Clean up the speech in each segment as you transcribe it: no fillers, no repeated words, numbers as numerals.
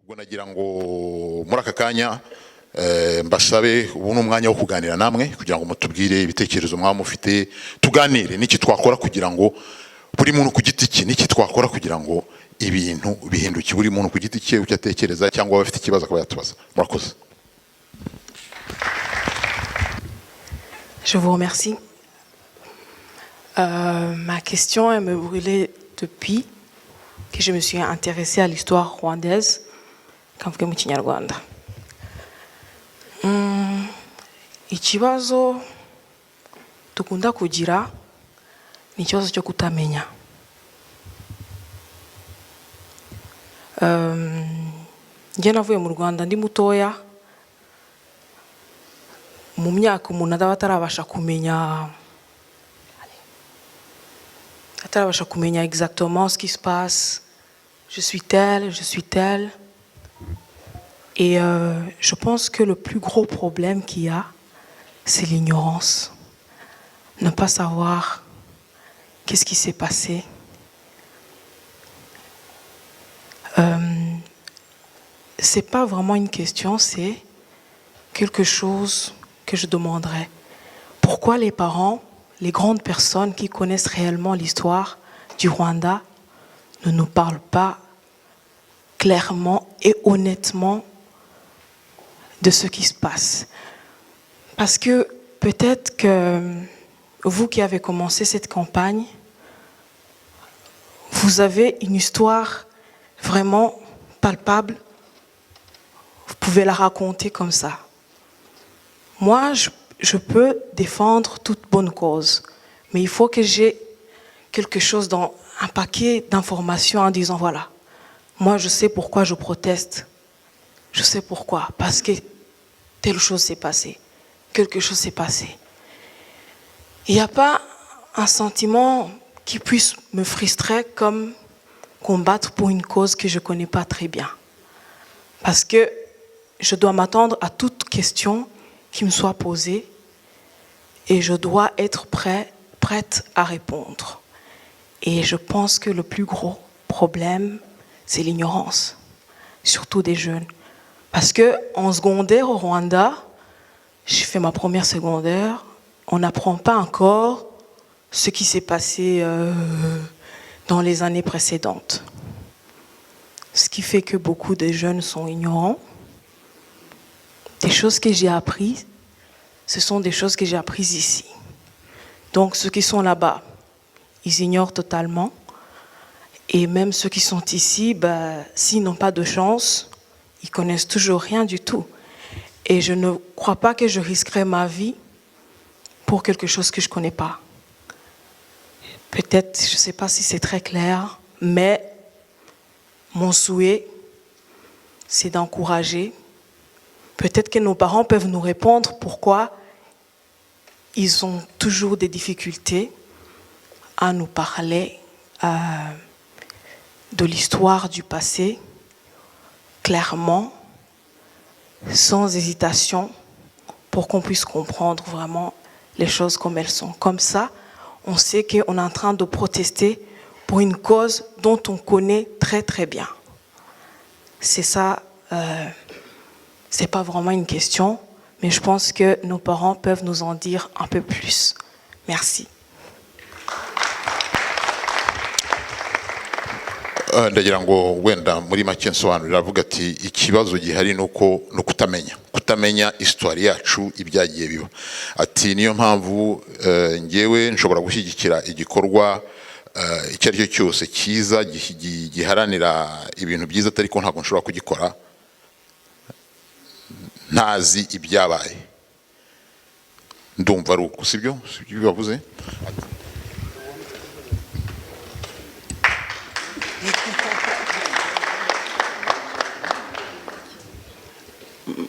ubwo nagira ngo muri aka kanya mbasabe ubu n'umwanya wo kuganira namwe kugira ngo mutubwire ibitekerezo mwa mufite, tuganire n'iki twakora kugira ngo buri muntu ku giti cye, n'iki twakora kugira ngo ibintu bihinduke, buri muntu ku giti cye ucyatekereza cyangwa bafite ikibazo akaba yatubaza. Murakoze. Je vous remercie. Ma question, elle me brûlait depuis que je me suis intéressée à l'histoire rwandaise. Ikibazo dukunda kugira ni ikibazo cyo kutamenya. Njye navuye mu Rwanda ndi mutoya, mu myaka umuntu adaba atarabasha kumenya exactement ce qui se passe. Je suis telle. Et je pense que le plus gros problème qu'il y a, c'est l'ignorance. Ne pas savoir qu'est-ce qui s'est passé. C'est pas vraiment une question, c'est quelque chose que je demanderais. Pourquoi les parents, les grandes personnes qui connaissent réellement l'histoire du Rwanda ne nous parlent pas clairement et honnêtement de ce qui se passe? Parce que peut-être que vous qui avez commencé cette campagne, vous avez une histoire vraiment palpable. Vous pouvez la raconter comme ça. Moi, je peux défendre toute bonne cause, mais il faut que j'ai quelque chose dans un paquet d'informations en disant voilà, moi je sais pourquoi je proteste. Je sais pourquoi, parce que telle chose s'est passée, quelque chose s'est passé. Il n'y a pas un sentiment qui puisse me frustrer comme combattre pour une cause que je ne connais pas très bien. Parce que je dois m'attendre à toute question qui me soit posée et je dois être prête à répondre. Et je pense que le plus gros problème, c'est l'ignorance, surtout des jeunes. Parce qu'en secondaire au Rwanda, j'ai fait ma première secondaire, on n'apprend pas encore ce qui s'est passé dans les années précédentes. Ce qui fait que beaucoup de jeunes sont ignorants. Des choses que j'ai apprises, ce sont des choses que j'ai apprises ici. Donc ceux qui sont là-bas, ils ignorent totalement. Et même ceux qui sont ici, s'ils n'ont pas de chance, ils connaissent toujours rien du tout. Et je ne crois pas que je risquerais ma vie pour quelque chose que je ne connais pas. Peut-être, je ne sais pas si c'est très clair, mais mon souhait, c'est d'encourager. Peut-être que nos parents peuvent nous répondre pourquoi ils ont toujours des difficultés à nous parler de l'histoire du passé, clairement, sans hésitation, pour qu'on puisse comprendre vraiment les choses comme elles sont. Comme ça, on sait qu'on est en train de protester pour une cause dont on connaît très très bien. C'est ça, c'est pas vraiment une question, mais je pense que nos parents peuvent nous en dire un peu plus. Merci. Ndagira ngo wenda muri make nsobanurira avuga ati ikibazo gihari nuko no kutamenya histoire yacu ibyagiye biba. Ati niyo mpamvu ngewe nshobora gushyigikira igikorwa icyo ari cyo cyose cyiza giharanira ibintu byiza, atari ko ntabwo nshobora kugikora ntazi ibyabaye. Ndumva ari uko, sibyo bavuze.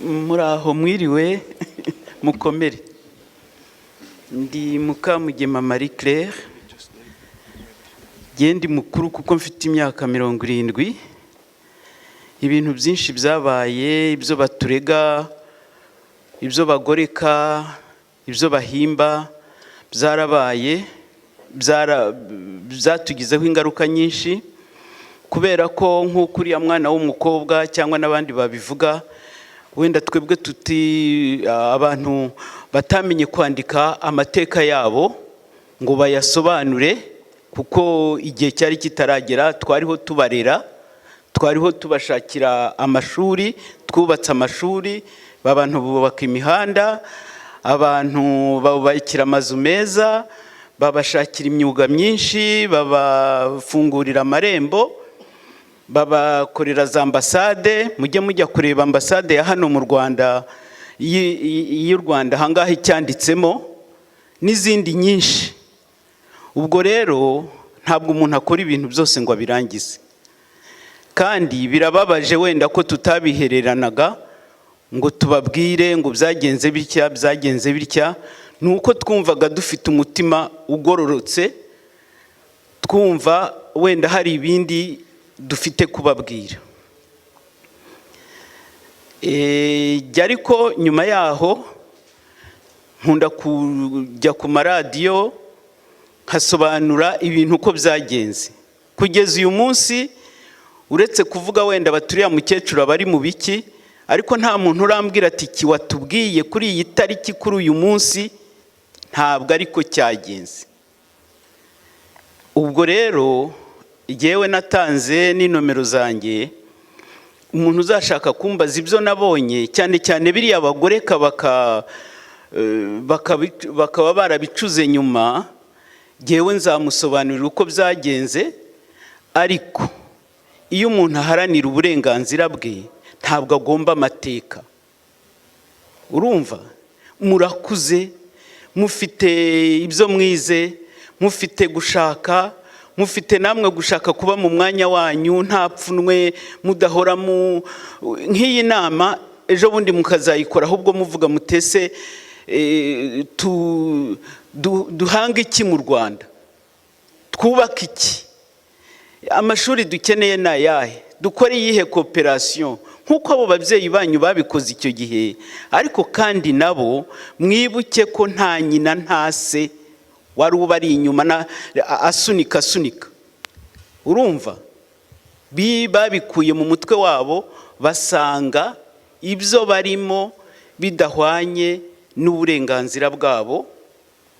Muraho mwiriwe mukomere. Ndi Mukamugema Marie Claire, gendi mukuru kuko mfite imyaka 70. Ibintu byinshi byabaye, ibyo baturega, ibyo bagoreka, ibyo bahimba byarabaye, byatugizeho ingaruka nyinshi. kubera ko nk'uko uriya mwana w'umukobwa cyangwa n'abandi babivuga, wenda twebwe tuti abantu batamenye kwandika amateka yabo ngo bayasobanure, kuko igihe cyari kitaragera. Twariho tubarera, twariho tubashakira amashuri, twubatse amashuri, abantu bubaka imihanda, abantu babubakira amazu meza, babashakira imyuga myinshi, babafungurira amarembo, babakorera za ambasade. Mujye mujya kureba ambasade ya hano mu Rwanda, y'u Rwanda ahangaha icyanditsemo, n'izindi nyinshi. Ubwo rero ntabwo umuntu akora ibintu byose ngo abirangize, kandi birababaje wenda ko tutabihereranaga ngo tubabwire ngo byagenze bitya byagenze bitya. Nuko twumvaga dufite umutima ugororotse, twumva wenda hari ibindi dufite kubabwira. Ariko nyuma yaho nkunda kujya ku maradiyo nkasobanura ibintu uko byagenze. Kugeza uyu munsi, uretse kuvuga wenda baturiya mukecuru abari mu biki, ariko nta muntu urambwira ati iki watubwiye kuri iyi tariki kuri uyu munsi ntabwo ariko cyagenze. Ubwo rero yewe natanze n'inomero zanjye, umuntu uzashaka kumbaza ibyo nabonye, cyane cyane biriya bagoreka bakaba barabicuze nyuma, yewe nzamusobanurira uko byagenze. Ariko iyo umuntu aharanira uburenganzira bwe ntabwo agomba amateka. Urumva, murakuze, mufite ibyo mwize, mufite gushaka, mufite namwe gushaka kuba mu mwanya wanyu nta pfunwe, mudahora nk'iyi nama ejo bundi mukazayikora ahubwo muvuga mutese duhanga iki mu Rwanda, twubaka iki, amashuri dukeneye ni ayahe, dukore iyihe cooperation, nk'uko abo babyeyi banyu babikoze icyo gihe. Ariko kandi nabo mwibuke ko nta nyina nta se wari ubari inyuma asunika. Urumva, babikuye mu mutwe wabo, basanga ibyo barimo bidahwanye n'uburenganzira bwabo,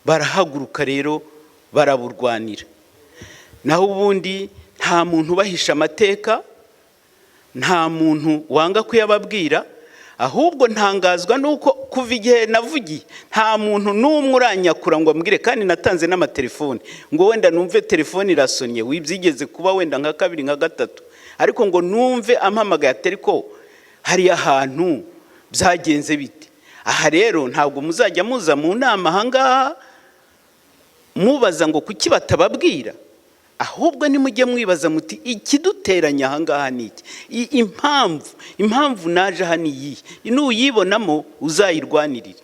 barahaguruka rero baraburwanira. Naho ubundi nta muntu ubahisha amateka, nta muntu wanga kuyababwira. Ahubwo ntangazwa nuko kuva igihe navugiye nta muntu n'umwe uranyakura ngo ambwire, kandi natanze n'amatelefoni ngo wenda numve telefoni irasonye, wibyigeze kuba wenda nka kabiri nka gatatu, ariko ngo numve ampamagaye atari ko hari ahantu byagenze bite. Aha rero ntabwo muzajya muza mu nama ahangaha mubaza ngo kuki batababwira, ahubwo nimujye mwibaza muti ikiduteranya ahangaha ni iki, impamvu naje aha ni iyi, nuyibonamo uzayirwanirire.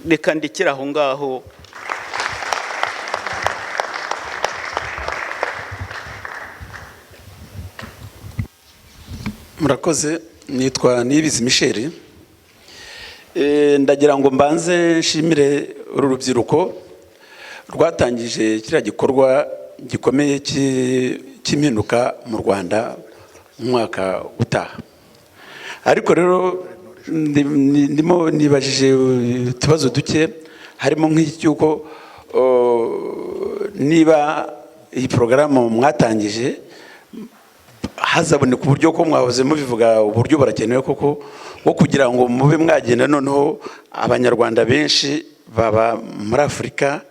Reka ndekera aho ngaho. Murakoze. Nitwa Niyibizi Michel. Ndagira ngo mbanze nshimire uru rubyiruko rwatangije kiriya gikorwa gikomeye cy'impinduka mu Rwanda mu mwaka utaha. Ariko rero ndimo nibajije utubazo duke, harimo nk'icyuko niba iyi porogaramu mwatangije hazaboneka uburyo ko mwahoze mubivuga, uburyo burakenewe koko wo kugira ngo mube mwagenda noneho abanyarwanda benshi baba muri Afurika,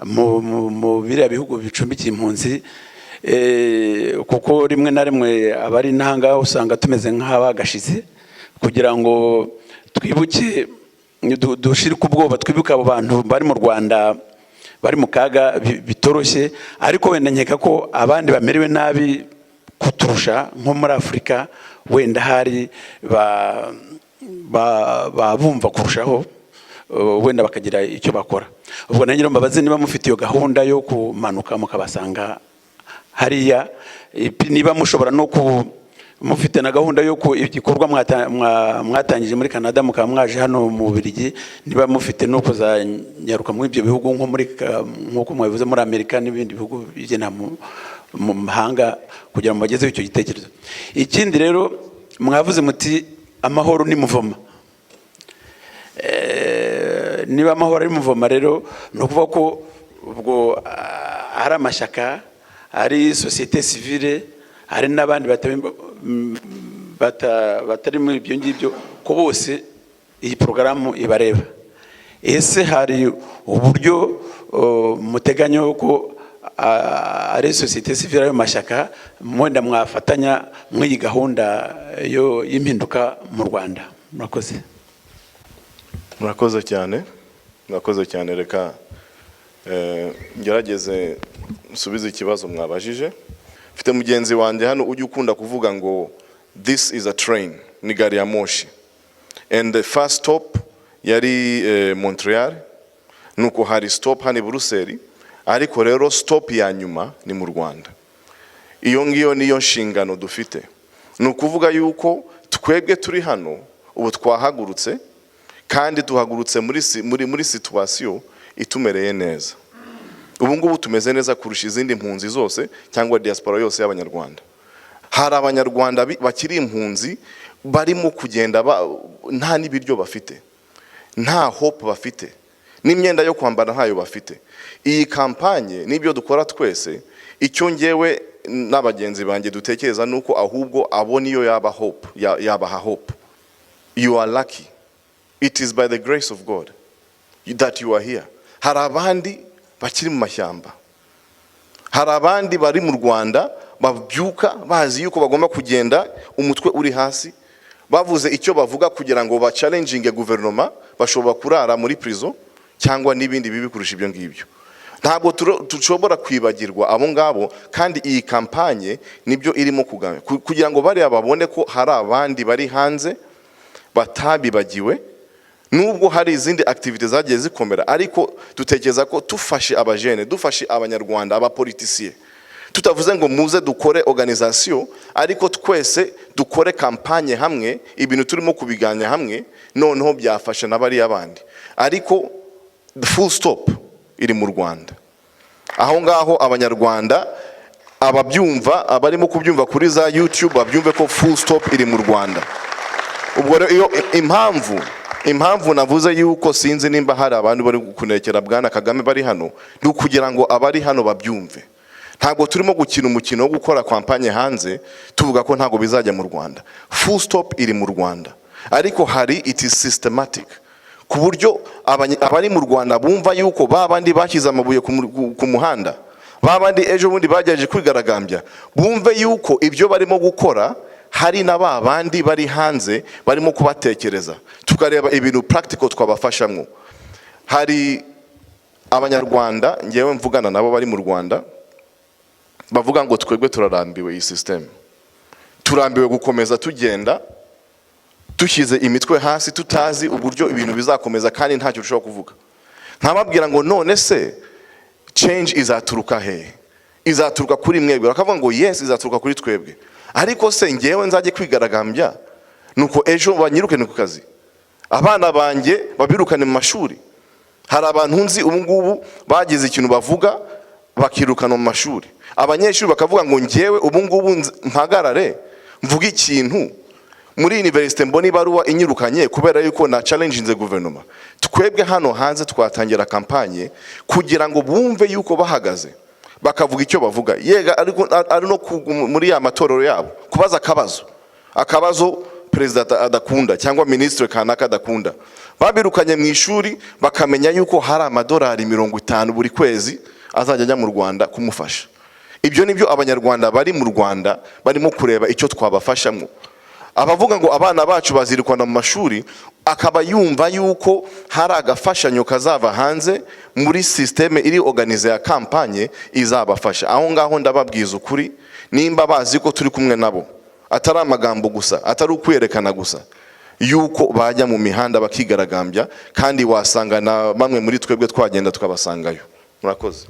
mu biriya bihugu bicumbikiye impunzi, kuko rimwe na rimwe abari n'ahangaha usanga tumeze nk'abagashize, kugira ngo twibuke, dushirike ubwoba, twibuke abo bantu bari mu Rwanda bari mu kaga bitoroshye. Ariko wenda nkeka ko abandi bamerewe nabi kuturusha nko muri Afurika, wenda hari bumva kurushaho, wenda bakagira icyo bakora. Ubwo nanjye mbabaze niba mufite iyo gahunda yo kumanuka mukabasanga hariya, niba mushobora no mufite na gahunda yo igikorwa mwatangije muri Canada mukaba mwaje hano mu Bubiligi, niba mufite no kuzanyaruka muri ibyo bihugu nk'uko mwabivuze muri Amerika n'ibindi bihugu bigena mu mahanga kugira ngo bagezeho icyo gitekerezo. Ikindi rero mwavuze muti amahoro ni muvoma. Niba amahoro ari muvoma rero no kuvuga ko ubwo ari amashyaka, ari société civile, hari n'abandi batari muri ibyo ngibyo ko bose iyi porogaramu ibareba. Ese hari uburyo muteganya ko ari société civile ayo mashyaka mwenda mwafatanya mw'iyi gahunda y'impinduka mu Rwanda? Murakoze. Murakoze cyane. Reka ngerageze nsubize ikibazo mwabajije. Mfite mugenzi wanjye hano ujya ukunda kuvuga ngo this is a train, ni gari ya moshi, and the first stop yari Montreal, nuko hari stop hano i Buruseli, ariko rero stop ya nyuma ni mu Rwanda. Iyo ngiyo niyo nshingano dufite, ni ukuvuga yuko twebwe turi hano ubu twahagurutse, kandi duhagurutse muri situation itumereye neza. Ubu ngubu tumeze neza kurusha izindi mpunzi zose cyangwa diaspora yose y'abanyarwanda. Hari abanyarwanda bakiri impunzi barimo kugenda nta n'ibiryo bafite, nta hope bafite, n'imyenda yo kwambara ntayo bafite. Iyi kampanye n'ibyo dukora twese, icyo ngewe n'abagenzi banjye dutekereza nuko ahubwo abo niyo yabaha hope. You are lucky. It is by the grace of God that you are here. Hari abandi bakiri mu mashyamba, hari abandi bari mu Rwanda babyuka bazi yuko bagomba kugenda umutwe uri hasi, bavuze icyo bavuga kugira ngo challenging guverinoma, bashobora kurara muri prison cyangwa n'ibindi bibi kurusha ibyo ngibyo. Ntabwo tushobora kwibagirwa abo ngabo, kandi iyi kampanye nibyo irimo kugira ngo bari babone ko hari abandi bari hanze batabibagiwe. Nubwo hari izindi activities zagiye zikomera, ariko dutekereza ko tufashe abajene, dufashe abanyarwanda, abapolitisiye, tutavuze ngo muze dukore organisation, ariko twese dukore kampanye hamwe, ibintu turimo kubiganya hamwe, noneho byafasha n'abari abandi. Ariko full stop iri mu Rwanda. Aho ngaho abanyarwanda ababyumva, abarimo kubyumva kuri za YouTube babyumve ko full stop iri mu Rwanda. Ubwo rero iyo impamvu navuze yuko sinzi nimba hari abantu bari kunekera Bwana Kagame bari hano, ni ukugira ngo abari hano babyumve. Ntabwo turimo gukina umukino wo gukora kampanye hanze tuvuga ko ntabwo bizajya mu Rwanda. Full stop iri mu Rwanda, ariko hari it is systematic, ku buryo abari mu Rwanda bumva yuko babandi bashyize amabuye ku muhanda, babandi ejo bundi bagejeje kwigaragambya, bumve yuko ibyo barimo gukora hari na babandi bari hanze barimo kubatekereza, tukareba ibintu practical twabafashamo. Hari abanyarwanda ngewe mvugana nabo bari mu Rwanda bavuga ngo twebwe turarambiwe iyi system, turambiwe gukomeza tugenda dushyize imitwe hasi, tutazi uburyo ibintu bizakomeza kandi ntacyo dushobora kuvuga. Nkababwira ngo none se change izaturuka he? Izaturuka kuri mwebwe? Bakavuga ngo yes, izaturuka kuri twebwe. Ariko se ngewe nzajye kwigaragambya nuko ejo banyirukane ku kazi, abana banjye babirukane mu mashuri? Hari abantu nzi ubu ngubu bagize ikintu bavuga bakirukana mu mashuri, abanyeshuri bakavuga ngo ngewe ubu ngubu mpagarare mvuga ikintu muri university mbona ibaruwa inyirukanye kubera yuko na challenging the guverinoma. Twebwe hano hanze twatangira kampanye kugira ngo bumve yuko bahagaze, bakavuga icyo bavuga. Yega ari no muri ya matorero yabo kubaza akabazo president adakunda cyangwa ministre kanaka adakunda, babirukanye mu ishuri bakamenya yuko hari amadolari 50 buri kwezi azajya ajya mu Rwanda kumufasha. Ibyo nibyo abanyarwanda bari mu Rwanda barimo kureba icyo twabafashamo. Abavuga ngo abana bacu bazirikwana mu mashuri, akaba yumva yuko hari agafashanyo kazava hanze muri systeme iri organize ya kampanye izabafasha. Aho ngaho ndababwiza ukuri, nimba bazi ko turi kumwe nabo, atari amagambo gusa, atari ukwerekana gusa, yuko bajya mu mihanda bakigaragambya, kandi wasanga na bamwe muri twebwe twagenda tukabasangayo. Murakoze.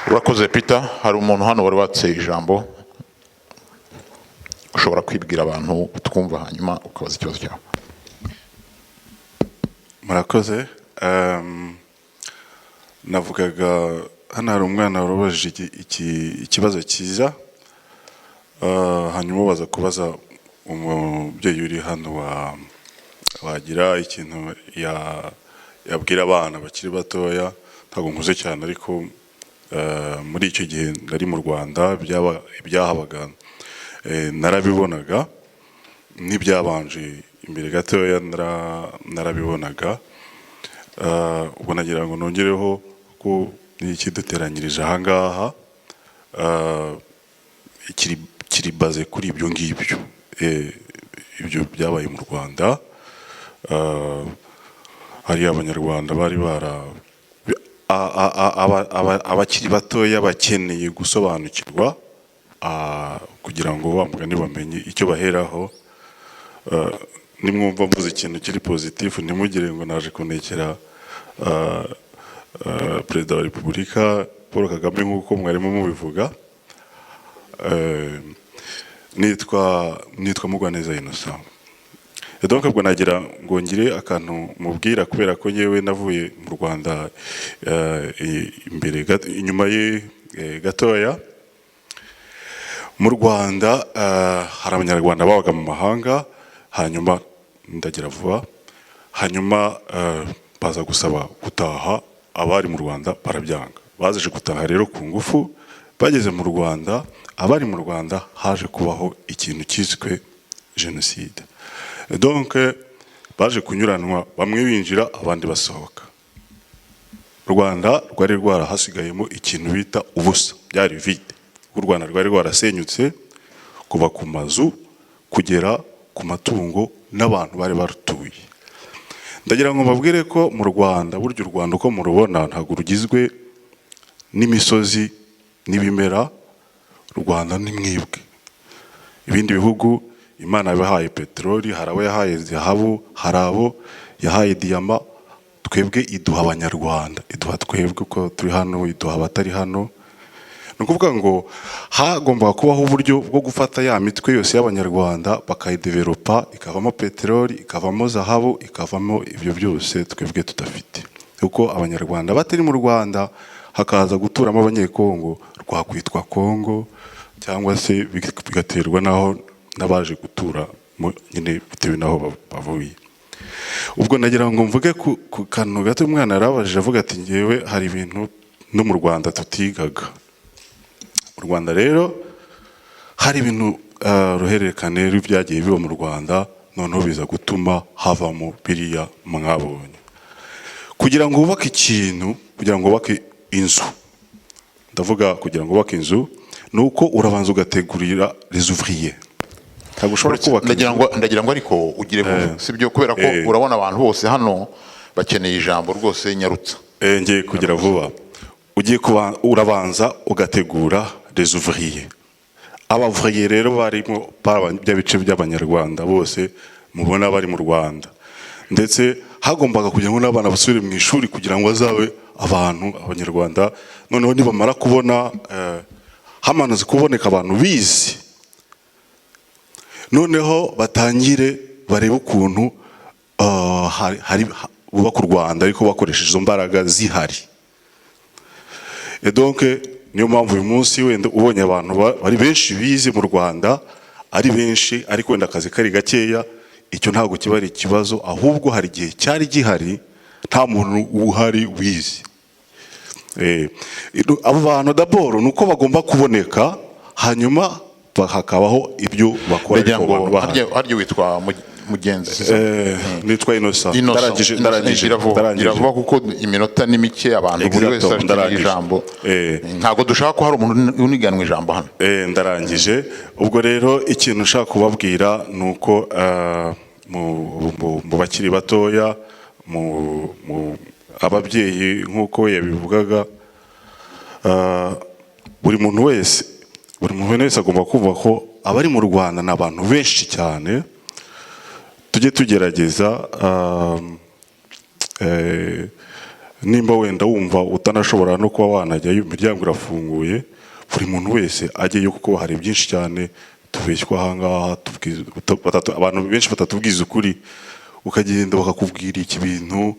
Urakoze Peter. Hari umuntu hano wari watse ijambo, ushobora kwibwira abantu twumva hanyuma ukabaza ikibazo cyawe. Murakoze. Navugaga hano hari umwana warubajije ikibazo cyiza, hanyuma baza kubaza umubyeyi uri hano wagira ikintu yabwira abana bakiri batoya. Ntabwo nkuze cyane ariko muri icyo gihe nari mu Rwanda ibyahabaga narabibonaga, n'ibyabanje imbere gatoya narabibonaga. Ubwo nagira ngo nongereho ko n'ikiduteranyirije ahangaha kiri baze kuri ibyo ngibyo, ibyo byabaye mu Rwanda. Hari abanyarwanda bari abakiri batoya bakeneye gusobanukirwa kugira ngo bamugane bamenye icyo baheraho. Nimwumva mvuze ikintu kiri pozitifu ntimugire ngo naje kunekera Perezida wa Repubulika Paul Kagame nk'uko mwarimu mubivuga. Nitwa Mugwaneza Innocent. Donc ubwo nagira ngo ngire akantu mubwira, kubera ko yewe navuye mu Rwanda inyuma ye gatoya. Mu Rwanda hari abanyarwanda babaga mu mahanga, hanyuma ndagira vuba, hanyuma baza gusaba gutaha. Abari mu Rwanda barabyanga, bazaje gutaha rero ku ngufu. Bageze mu Rwanda, abari mu Rwanda haje kubaho ikintu cyiswe jenoside. Donc baje kunyuranwa, bamwe binjira abandi basohoka. U Rwanda rwari rwarahasigayemo ikintu bita ubusa, byari vide. U Rwanda rwari rwarasenyutse kuva ku mazu kugera ku matungo n'abantu bari barutuye. Ndagira ngo mbabwire ko mu Rwanda, burya u Rwanda uko murubona ntabwo rugizwe n'imisozi n'ibimera. U Rwanda ni mwebwe. Ibindi bihugu Imana yabahaye peteroli, hari abo yahaye zahabu, hari abo yahaye diyama. Twebwe iduha abanyarwanda, iduha twebwe uko turi hano, iduha abatari hano. Ni ukuvuga ngo hagomba kubaho uburyo bwo gufata ya mitwe yose y'abanyarwanda bakayidevelopa, ikavamo peteroli, ikavamo zahabu, ikavamo ibyo byose twebwe tudafite. Kuko abanyarwanda batari mu Rwanda hakaza guturamo abanyekongo, rwakwitwa Kongo, cyangwa se bigaterwa naho n'abaje gutura nyine bitewe naho bavuye. Ubwo nagira ngo mvuge ku kantu gato umwana yarabajije avuga ati ngewe hari ibintu no mu Rwanda tutigaga. Mu Rwanda rero hari ibintu ruhererekane byagiye biba mu Rwanda, noneho biza gutuma havamo biriya mwabonye. Kugira ngo wubake ikintu, kugira ngo wubake inzu, ndavuga kugira ngo wubake inzu, nuko urabanza ugategurira les ouvriers. Ntabwo ushobora kubaka. Ndagira ngo ariko ugire vuba, sibyo? Kubera ko urabona abantu bose hano bakeneye ijambo rwose nyarutsa. Ngiye kugira vuba. Urabanza ugategura les ouvriers. Abavriers rero barimo by'abice by'abanyarwanda bose mubona bari mu Rwanda, ndetse hagombaga kugira ngo n'abana basubire mu ishuri kugira ngo bazabe abanyarwanda. Noneho nibamara kubona hamaze kuboneka abantu bizi, noneho batangire barebe ukuntu bubaka u Rwanda ariko bakoresheje izo mbaraga zihari. Donc niyo mpamvu uyu munsi wenda ubonye abantu bari benshi bize mu Rwanda, ari benshi ariko wenda akazi kari gakeya, icyo ntabwo kiba ari ikibazo, ahubwo hari igihe cyari gihari nta muntu uhari wize. Abo bantu d'abord nuko bagomba kuboneka, hanyuma hakabaho ibyo bakora. Harya witwa Mugenzi? Nitwa Innocent. Ndarangije vuba kuko iminota ni mike, abantu buri wese afite ijambo. Ntabwo dushaka ko hari umuntu uniganwa ijambo hano. Ndarangije. Ubwo rero ikintu ushaka kubabwira nuko mu bakiri batoya, mu ababyeyi nk'uko yabivugaga, buri muntu wese agomba kumva ko abari mu Rwanda ni abantu benshi cyane. Tujye tugerageza, nimba wenda wumva utanashobora no kuba wanajyayo, imiryango irafunguye, buri muntu wese ajyeyo kuko hari byinshi cyane tubeshywa ahangaha. Abantu benshi batatubwiza ukuri, ukagenda bakakubwira iki bintu,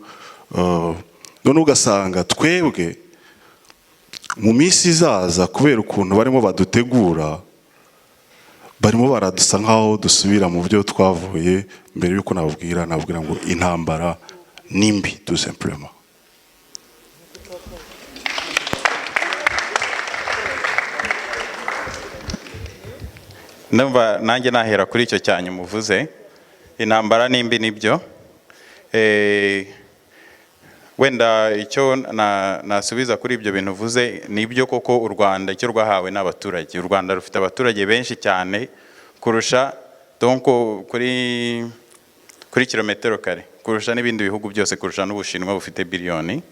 none ugasanga twebwe mu minsi izaza kubera ukuntu barimo badutegura, barimo baradusa nkaho dusubira mu byo twavuye mbere yuko nababwira ngo intambara nimbi tout simplement. Ndumva nanjye nahera kuri icyo cyane muvuze, intambara nimbi nibyo. Wenda icyo nasubiza kuri ibyo bintu uvuze nibyo koko u Rwanda icyo rwahawe n'abaturage. U Rwanda rufite abaturage benshi cyane kurusha donc kuri kilometero kare, kurusha n'ibindi bihugu byose, kurusha n'Ubushinwa bufite biliyoni.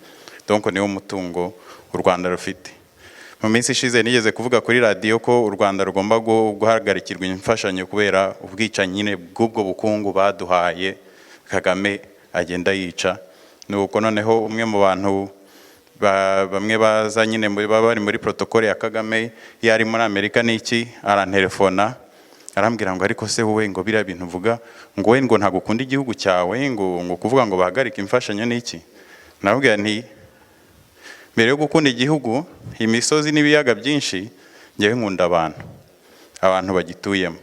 Donc niwo mutungo u Rwanda rufite. Mu minsi ishize nigeze kuvuga kuri radio ko u Rwanda rugomba guhagarikirwa imfashanyo kubera ubwicanyi nyine bw'ubwo bukungu baduhaye Kagame agenda yica. Nuko noneho umwe mu bantu bamwe baza nyine bari muri protocole ya Kagame yari muri Amerika n'iki, arantelefona arambwira ngo ariko se wowe ngo bira bintu uvuga ngo we ngo ntagukunda igihugu cyawe ngo kuvuga ngo bahagarika imfashanyo n'iki. Nababwira nti mbere yo gukunda igihugu, imisozi n'ibiyaga byinshi, ngewe nkunda abantu bagituyemo.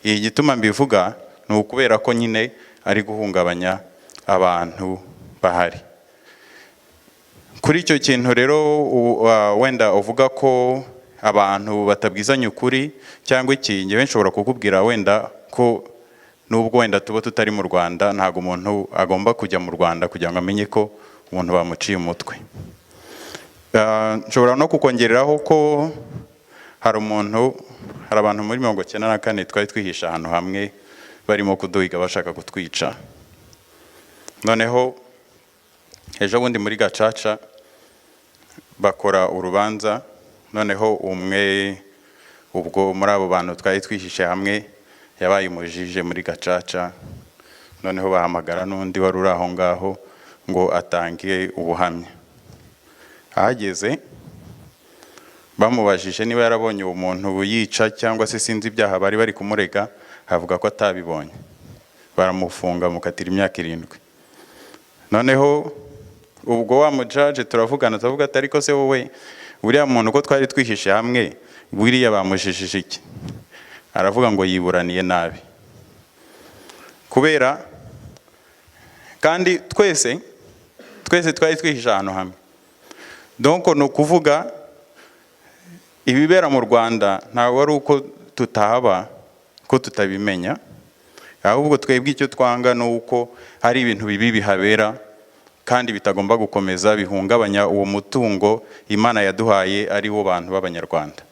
Iyi gituma mbivuga ni ukubera ko nyine ari guhungabanya abantu bahari. Kuri icyo kintu rero wenda uvuga ko abantu batabwizanya ukuri cyangwa iki, ngewe nshobora kukubwira wenda ko nubwo wenda tuba tutari mu Rwanda, ntago umuntu agomba kujya mu Rwanda kugira ngo amenye ko umuntu bamuciye umutwe. Nshobora no kukongereraho ko hari abantu muri 94 twari twihisha ahantu hamwe barimo kuduhiga bashaka kutwica. Noneho ejo bundi muri Gacaca bakora urubanza, noneho umwe ubwo muri abo bantu twari twihishe hamwe yabaye umujije muri Gacaca. Noneho bahamagara n'undi wari uri aho ngaho ngo atangiye ubuhamya. Ahageze bamubajije niba yarabonye umuntu yica cyangwa se sinzi ibyaha bari kumurega, avuga ko atabibonye. Baramufunga mukatira imyaka 7. Noneho ubwo wa mujaje turavugana, tuvuga ati ariko se wowe uriya muntu ko twari twihishe hamwe buriya bamujijije iki? Aravuga ngo yiburaniye nabi. Kubera kandi twese twari twihishe ahantu hamwe. Donc no kuvuga ibibera mu Rwanda ntago ari uko tutahaba ko tutabimenya, ahubwo twebwe icyo twanga no uko hari ibintu bibi bihabera kandi bitagomba gukomeza bihungabanya uwo mutungo Imana yaduhaye ari wo bantu b'Abanyarwanda.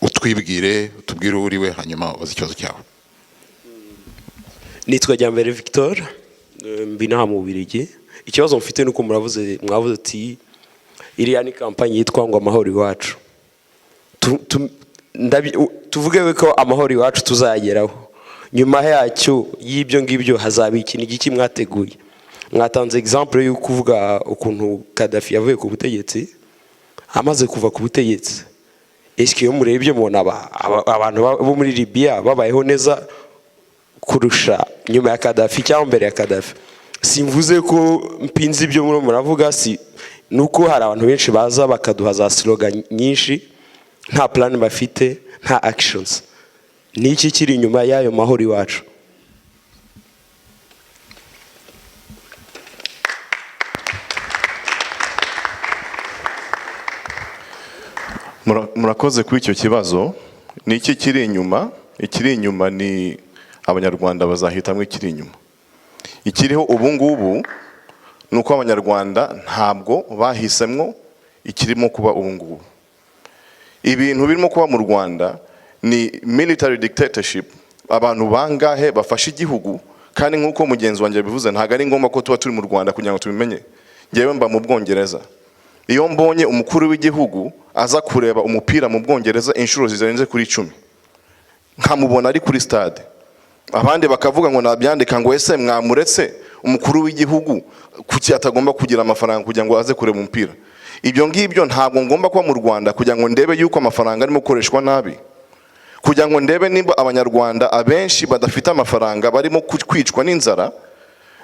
Utubwire uriwe hanyuma ubaze ikibazo cyawe. Nitwa Jambere Victor, mbinaha mu Bubiligi. Ikibazo mfite nuko mwavuze ati iriya ni kampanye yitwa ngo amahoro iwacu. Tuvuge ko amahoro iwacu tuzageraho. Nyuma yacyo y'ibyo ngibyo hazaba ikintu igiki mwateguye. Mwatanze example yo kuvuga ukuntu Gaddafi yavuye ku butegetsi, amaze kuva ku butegetsi. Eske yo murebye mubona abantu bo muri Libya babayeho neza kurusha nyuma ya Gaddafi cyangwa mbere ya Gaddafi? Simvuze ko mpinze ibyo muravuga, si nuko hari abantu benshi baza bakaduha za slogan nyinshi, nta plan bafite, nta actions. Ni iki kiri inyuma y'ayo mahoro iwacu? Murakoze kuri icyo kibazo. Ni iki kiri inyuma? Ikiri inyuma ni Abanyarwanda bazahitamwe ikiri inyuma. Ikiriho ubu ngubu nuko Abanyarwanda ntabwo bahisemwo ikirimo kuba ubu ngubu. Ibintu birimo kuba mu Rwanda ni military dictatorship. Abantu bangahe bafashe igihugu, kandi nkuko mugenzi wanjye bivuze ntago ari ngombwa ko tuba turi mu Rwanda kugira ngo tubimenye. Ngewe mba mu Bwongereza. Iyo mbonye umukuru w'igihugu aza kureba umupira mu Bwongereza inshuro zirenze kuri 10, nkamubona ari kuri stade, abandi bakavuga ngo nabyandika ngo ese mwamuretse umukuru w'igihugu kuki atagomba kugira amafaranga kugira ngo aze kureba umupira. Ibyo ngibyo ntabwo ngomba kuba mu Rwanda kugira ngo ndebe yuko amafaranga arimo gukoreshwa nabi, kugira ngo ndebe nimba Abanyarwanda abenshi badafite amafaranga barimo kwicwa n'inzara,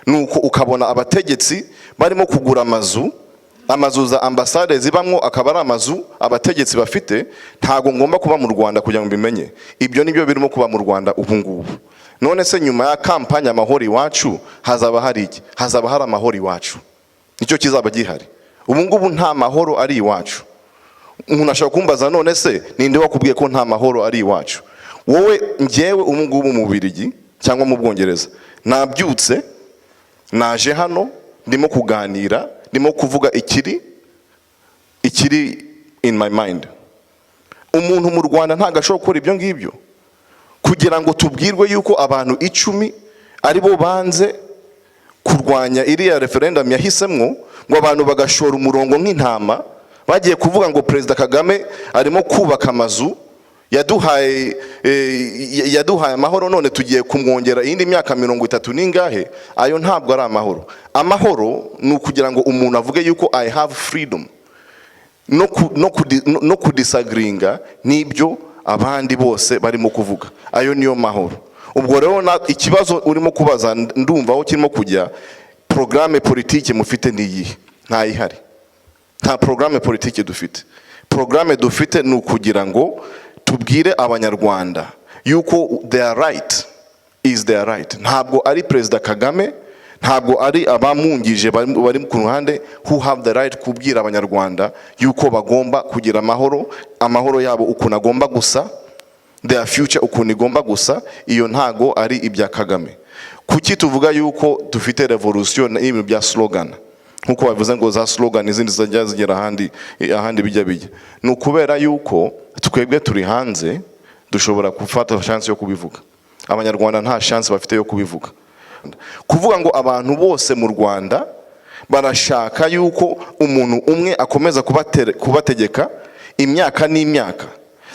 nuko ukabona abategetsi barimo kugura amazu za ambasade zibamwo akaba ari amazu abategetsi bafite. Ntago ngomba kuba mu Rwanda kugira ngo mbimenye. Ibyo nibyo birimo kuba mu Rwanda ubu ngubu. None se nyuma ya kampanya amahoro iwacu hazaba hari iki? Hazaba hari amahoro iwacu. Nicyo kizaba gihari. Ubu ngubu nta mahoro ari iwacu. Umuntu ashaka kumbaza none se ninde wakubwiye ko nta mahoro ari iwacu? Wowe njyewe ubu ngubu mu Bubiligi cyangwa mu Bwongereza nabyutse naje hano ndimo kuganira, ndimo kuvuga ikiri in my mind. Umuntu mu Rwanda ntago ashobora gukora ibyo ngibyo kugira ngo tubwirwe yuko abantu 10 ari bo banze kurwanya iriya referendum yahisemwo, ngo abantu bagashora umurongo nk'intama bagiye kuvuga ngo Perezida Kagame arimo kubaka amazu yaduhaye amahoro, none tugiye kumwongera indi myaka 30 n'ingahe. Ayo ntabwo ari amahoro. Amahoro ni ukugira ngo umuntu avuge yuko I have freedom no kudisagringa n'ibyo abandi bose barimo kuvuga. Ayo niyo mahoro. Ubwo rero ikibazo urimo kubaza ndumva aho kirimo kujya, programme politique mufite niyihe? Nta ihari. Nta programme politique dufite. Programme dufite ni ukugira ngo tubwire abanyarwanda yuko their right is their right. Ntabwo ari Perezida Kagame, ntabwo ari abamungije bari ku ruhande who have the right kubwira abanyarwanda yuko bagomba kugira amahoro yabo ukuntu agomba gusa, their future ukuntu igomba gusa. Iyo ntago ari ibya Kagame. Kuki tuvuga yuko dufite revolution n'ibintu bya slogan? Nkuko bavuze ngo za slogan izindi zajya zigera ahandi bijya. Ni ukubera yuko twebwe turi hanze dushobora gufata chance yo kubivuga. Abanyarwanda nta chance bafite yo kubivuga. Kuvuga ngo abantu bose mu Rwanda barashaka yuko umuntu umwe akomeza kubategeka imyaka n'imyaka.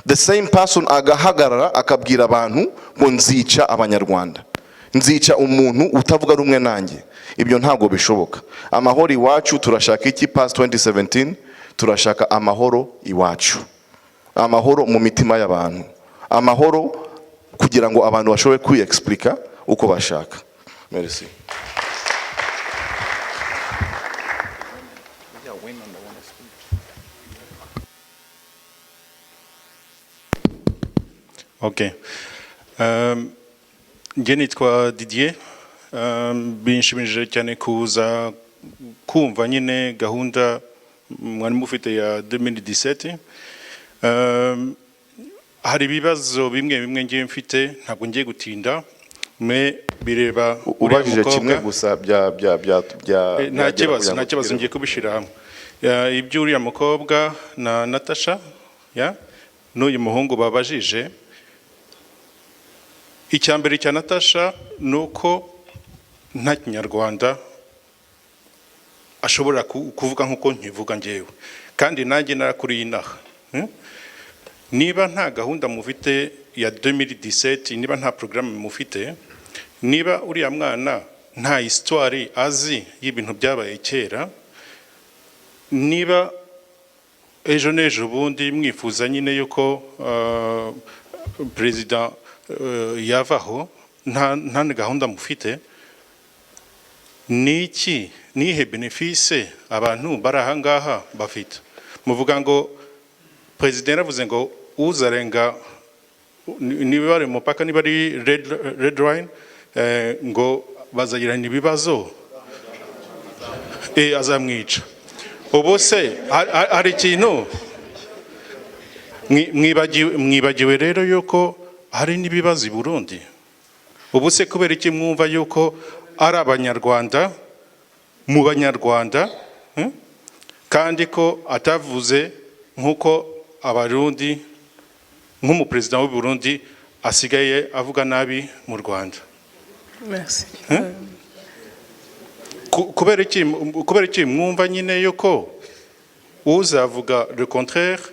The same person agahagarara akabwira abantu ngo nzica abanyarwanda, nzica umuntu utavuga rumwe nanjye. Ibyo ntabwo bishoboka. Amahoro iwacu turashaka iki? Past 2017 turashaka amahoro iwacu, amahoro mu mitima y'abantu, amahoro kugira ngo abantu bashobore kwiexplica uko bashaka. Merci. Okay. Njye nitwa Didier. Binshimishije cyane kuza kumva nyine gahunda mwari mufite ya 2017. Hari ibibazo bimwe ngiye mfite, ntabwo ngiye gutinda. Bireba ubajije kimwe gusa bya nta kibazo ngiye kubishira hamwe. Ibyo uriya mukobwa na Natasha n'uyu muhungu babajije, icyambere cya Natasha nuko nta Kinyarwanda ashobora kuvuga nkuko nkivuga njyewe, kandi nanjye narakuriye inaha. Niba nta gahunda mufite ya 2017, niba nta programme mufite, niba uriya mwana nta histoire azi y'ibintu byabaye kera, niba ejo n'ejo bundi mwifuza nyine yuko President yavaho, nta gahunda mufite, nihe benefice abantu bari aha ngaha bafite? Muvuga ngo President yaravuze ngo uzarenga niba bari mupaka, niba ari red line, ngo bazagirana ibibazo, azamwica. Ubu se hari ikintu mwibagiwe rero yuko hari n'ibibazo i Burundi. Ubu se kubera iki mwumva yuko ari abanyarwanda mu banyarwanda, kandi ko atavuze nkuko abarundi, nk'umuperezida w'u Burundi asigaye avuga nabi mu Rwanda? Merci. Kubera iki mwumva nyine yuko uzavuga le contraire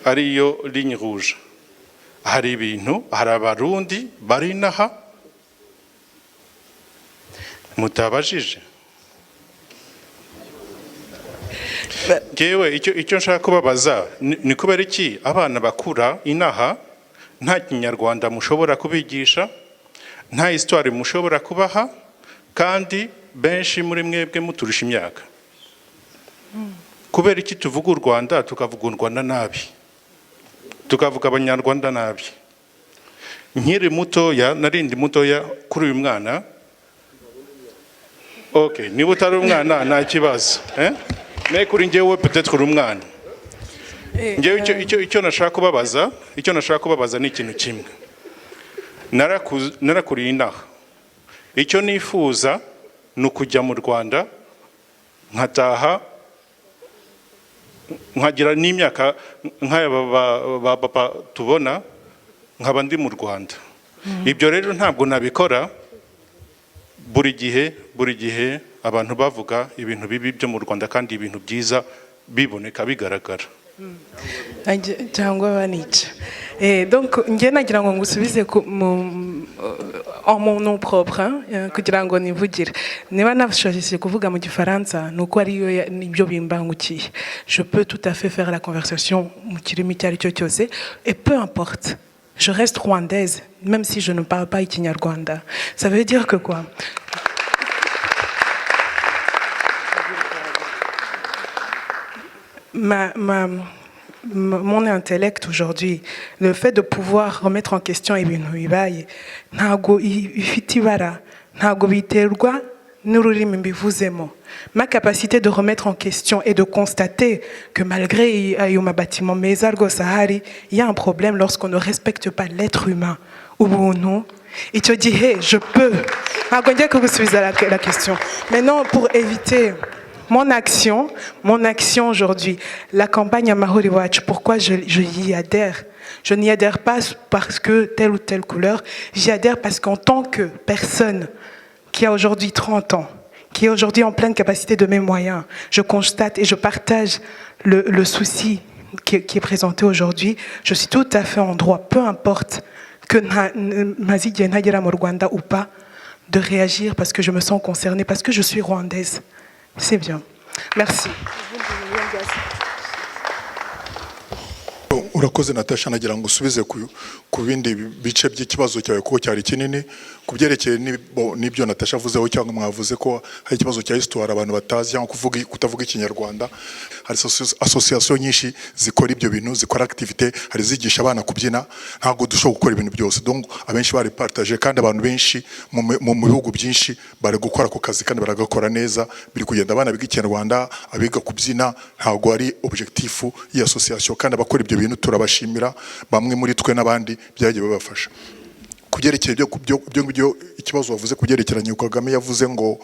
ariyo ligne rouge? Hari ibintu, hari abarundi bari naha mutabajije. Ngewe icyo nshaka kubabaza ni kubera iki abana bakura inaha nta Kinyarwanda mushobora kubigisha, nta histoire mushobora kubaha, kandi benshi muri mwebwe muturusha imyaka. Kubera iki tuvuga u Rwanda tukavuga u Rwanda nabi, tukavuga abanyarwanda nabi? Nkiri mutoya, narindi mutoya kuri uyu mwana. Okay, niba utari umwana nta kibazo, me kuri njyewe peut-être uri umwana. Njyewe icyo nashaka kubabaza ni ikintu kimwe. Narakuriye inaha. Icyo nifuza ni ukujya mu Rwanda nkataha nkagira n'imyaka nk'aya ba papa tubona, nkaba ndi mu Rwanda. Ibyo rero ntabwo nabikora. Buri gihe abantu bavuga ibintu bibi byo mu Rwanda kandi ibintu byiza biboneka bigaragara. cyangwa banica. Donc njye nagira ngo ngusubize en mon nom propre, kugira ngo nivugire. Niba nashashije kuvuga mu Gifaransa nuko ariyo nibyo bimbangukiye. Je peux tout à fait faire la conversation mu kirimi cyari cyo cyose, et peu importe, je reste rwandaise même si je ne parle pas ikinyarwanda. Ça veut dire que quoi? Mon intellect aujourd'hui, le fait de pouvoir remettre en question ibintu bibaye ntago ifite ibara, ntago biterwa n'ururimi mbivuzemo. Ma capacité de remettre en question et de constater que malgré ayo mabâtiment meza rwose ahari, il y a un problème lorsqu'on ne respecte pas l'être humain. Ubuntu, icyo gihe je peux. Ntago ngiye kugusubiza la question. Maintenant, pour éviter mon action aujourd'hui, la campagne Amahoro Iwacu, pourquoi je y adhère? Je n'y adhère pas parce que telle ou telle couleur, j'y adhère parce qu'en tant que personne qui a aujourd'hui 30 ans, qui est aujourd'hui en pleine capacité de mes moyens, je constate et je partage le souci qui est présenté aujourd'hui. Je suis tout à fait en droit, peu importe que Mazidi Nagera mu Rwanda ou pas, de réagir parce que je me sens concernée, parce que je suis rwandaise. C'est bien. Merci. Urakoze Natasha, nagira ngo usubize ku bindi bice by'ikibazo cyawe kuko cyari kinini kubyerekeye n'ibyo Natasha avuzeho cyangwa mwavuze ko hari ikibazo cya histoire abantu batazi cyangwa kutavuga ikinyarwanda. Hari association nyinshi zikora ibyo bintu, zikora activité, hari zigisha abana kubyina. Ntabwo dushobora gukora ibintu byose, donc abenshi bari partage kandi abantu benshi mu bihugu byinshi bari gukora ku kazi kandi baragakora neza, biri kugenda abana biga ikinyarwanda, abiga kubyina. Ntabwo ari objectif ya association kandi abakora ibyo bintu turabashimira, bamwe muri twe n'abandi byagiye babafasha. Kubyerekeye byo ikibazo wavuze kubyerekeranye Kagame yavuze ngo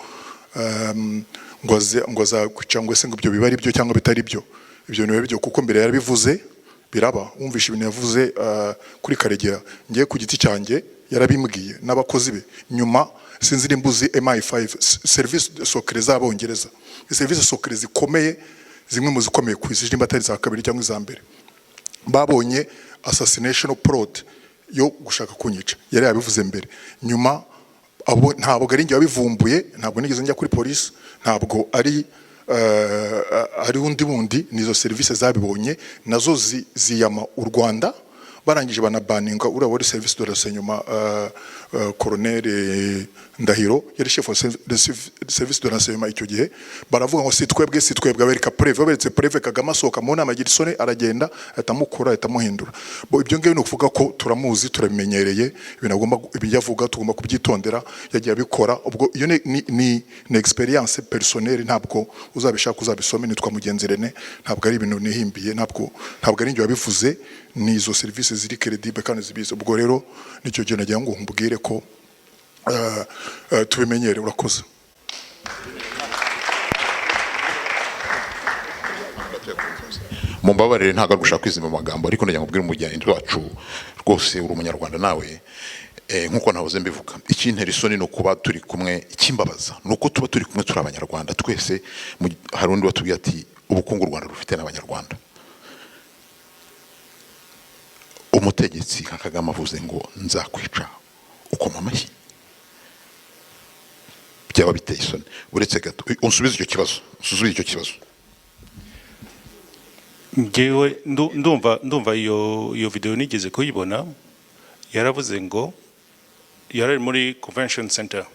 za cyangwa se ngo ibyo biba ari byo cyangwa bitari byo. Ibyo niwe byo kuko mbere yarabivuze biraba. Wumvisha ibintu yavuze kuri Karegera, ngiye ku giti cyanjye yarabimbwiye n'abakozi be. Nyuma sinzi nimbuzi MI5 service de secret z'Abongereza, service secret zikomeye, zimwe mu zikomeye ku isi, nimba atari za kabiri cyangwa za mbere, babonye assassination plot yo gushaka kunyica. Yari yabivuze mbere. Nyuma abo ntabwo ari njye wabivumbuye, ntabwo nigeze njya kuri police, ntabwo ari undi nizo service zabibonye, nazo ziyama u Rwanda. Barangije banabaninga uriya wari service de renseignement Colonel Ndahiro, yari chef de service de renseignement icyo gihe. Baravuga ngo sitwebwe abereka preve, baberetse preve. Kagame asohoka mu nama Girisone aragenda atamukura atamuhindura. Bo ibyo ngiye no kuvuga ko turamuzi, turabimenyereye, binagomba ibiyavuga tugomba kubyitondera, yagiye abikora. Ubwo iyo ni experience personnelle, ntabwo uzabishaka uzabisome. Nitwa Mugenzi Rene, ntabwo ari ibintu nihimbiye, ntabwo ari njye wabivuze, nizo service ziri credible kandi zibizi. Ubwo rero nicyo gihe nagira ngo mbwire ko tubimenyere. Urakoze. Mumbabarire ntago ari gushaka kwizima amagambo, ariko nagira ngo mbwire umujyanye wacu rwose uri umunyarwanda nawe. Nkuko nahoze mbivuga, ikintera isoni no kuba turi kumwe, ikimbabaza nuko tuba turi kumwe turi abanyarwanda twese. Hari undi watubwiye ati ubukungu u Rwanda rufite n'abanyarwanda. Umutegetsi nka Kagame avuze ngo nzakwica ukoma amashyi, byaba biteye isoni. Uretse gato unsubize icyo kibazo. Ngewe ndumva iyo video nigeze kuyibona. Yaravuze ngo yari muri convention center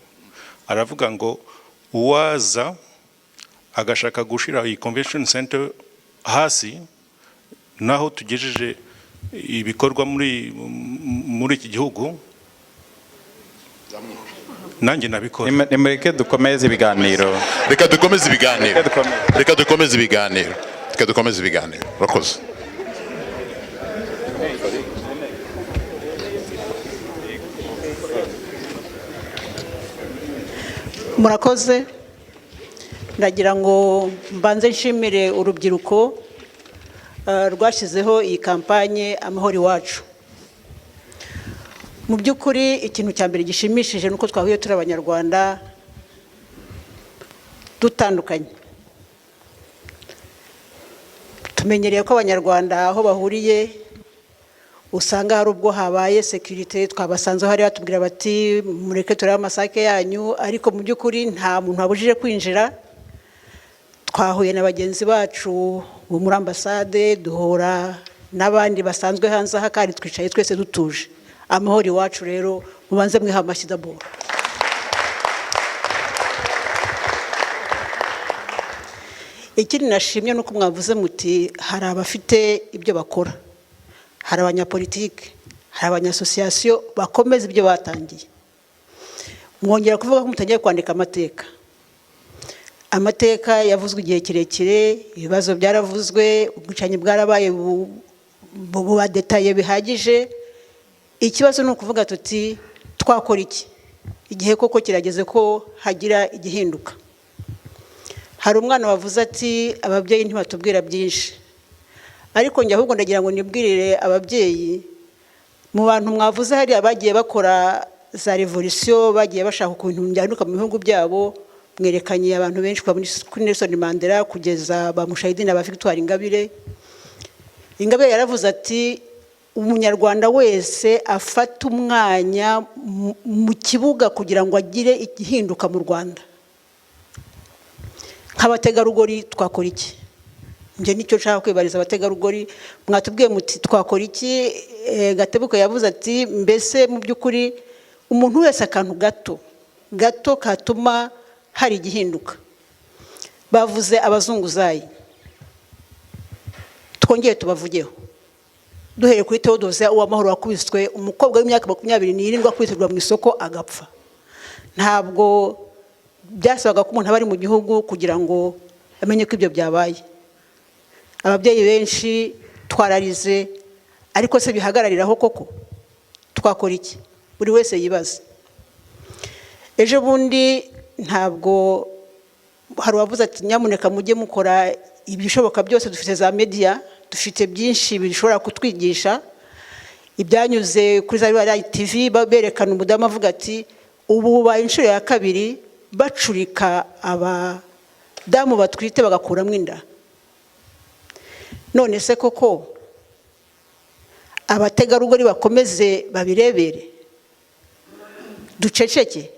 aravuga ngo uwaza agashaka gushira iyi convention center hasi naho tugejeje ibikorwa muri iki gihugu nanjye nabikora. Nimureke dukomeze ibiganiro. Reka dukomeze ibiganiro. Urakoze. Murakoze. Ndagira ngo mbanze nshimire urubyiruko rwashyizeho iyi kampanye Amahoro Iwacu. Mu by'ukuri ikintu cya mbere gishimishije nuko twahuye turi Abanyarwanda dutandukanye. Tumenyereye ko Abanyarwanda aho bahuriye usanga hari ubwo habaye security, twabasanze hari batubwira bati mureke turebe amasake yanyu, ariko mu by'ukuri nta muntu wabujije kwinjira. Twahuye na bagenzi bacu bo muri ambasade, duhura n'abandi basanzwe hanze aha, kandi twicaye twese dutuje. Amahoro Iwacu rero mubanze mwiha amashyi d'abord. Ikindi nashimye nuko mwavuze muti hari abafite ibyo bakora, hari abanyapolitike, hari abanyasosiyasiyo bakomeza ibyo batangiye. Mwongera kuvuga ko mutagiye kwandika amateka. Amateka yavuzwe igihe kirekire, ibibazo byaravuzwe, ubwicanyi bwarabaye buba detaye bihagije. Ikibazo ni ukuvuga tuti twakora iki? Igihe koko kirageze ko hagira igihinduka. Hari umwana wavuze ati ababyeyi ntibatubwira byinshi, ariko njye ahubwo ndagira ngo nibwirire ababyeyi, mu bantu mwavuze hari abagiye bakora za revolution, bagiye bashaka ukuntu byahinduka mu bihugu byabo. Mwerekanye abantu benshi kuri Nelson Mandela kugeza ba Mushayidi na ba Victoire Ingabire. Ingabire yaravuze ati umunyarwanda wese afata umwanya mu kibuga kugira ngo agire igihinduka mu Rwanda. Nk'abategarugori twakora iki? Nje nicyo nshaka kwibariza abategarugori. Mwatubwiye muti twakora iki? Gatebuko yavuze ati mbese mu by'ukuri umuntu wese akantu gato katuma hari igihinduka. Bavuze abazunguzayi, twongeye tubavugeho. Duhereye kuri Theodose Uwamahoro wakubiswe, umukobwa w'imyaka 27 akubisirwa mu isoko agapfa. Ntabwo byasabaga ko umuntu aba ari mu gihugu kugira ngo amenye ko ibyo byabaye. Ababyeyi benshi twararize, ariko se bihagarariraho koko? Twakora iki? Buri wese yibaza. Ejo bundi ntabwo hari wavuze ati nyamuneka mujye mukora ibishoboka byose, dufite za media, dufite byinshi bishobora kutwigisha. Ibyanyuze kuri za TV berekana umudamu avuga ati ubu ba inshuro ya kabiri bacurika abadamu batwite bagakuramo inda. None se koko abategarugori bakomeze babirebere? Duceceke?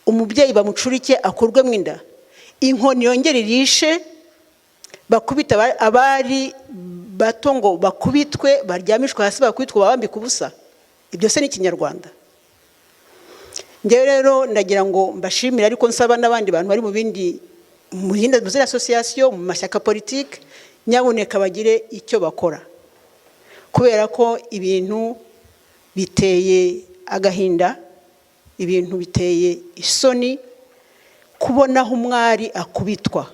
Umubyeyi bamucurike akurwemo inda? Inkoni yongere irishe? Bakubita abari bato ngo bakubitwe, baryamishwe hasi bakubitwe, babambika ubusa? Ibyo se ni Kinyarwanda? Ngewe rero ndagira ngo mbashimire, ariko nsaba n'abandi bantu bari mu bindi mu zindi association, mu mashyaka politique, nyaboneka bagire icyo bakora, kubera ko ibintu biteye agahinda, ibintu biteye isoni kubona aho umwari akubitwa.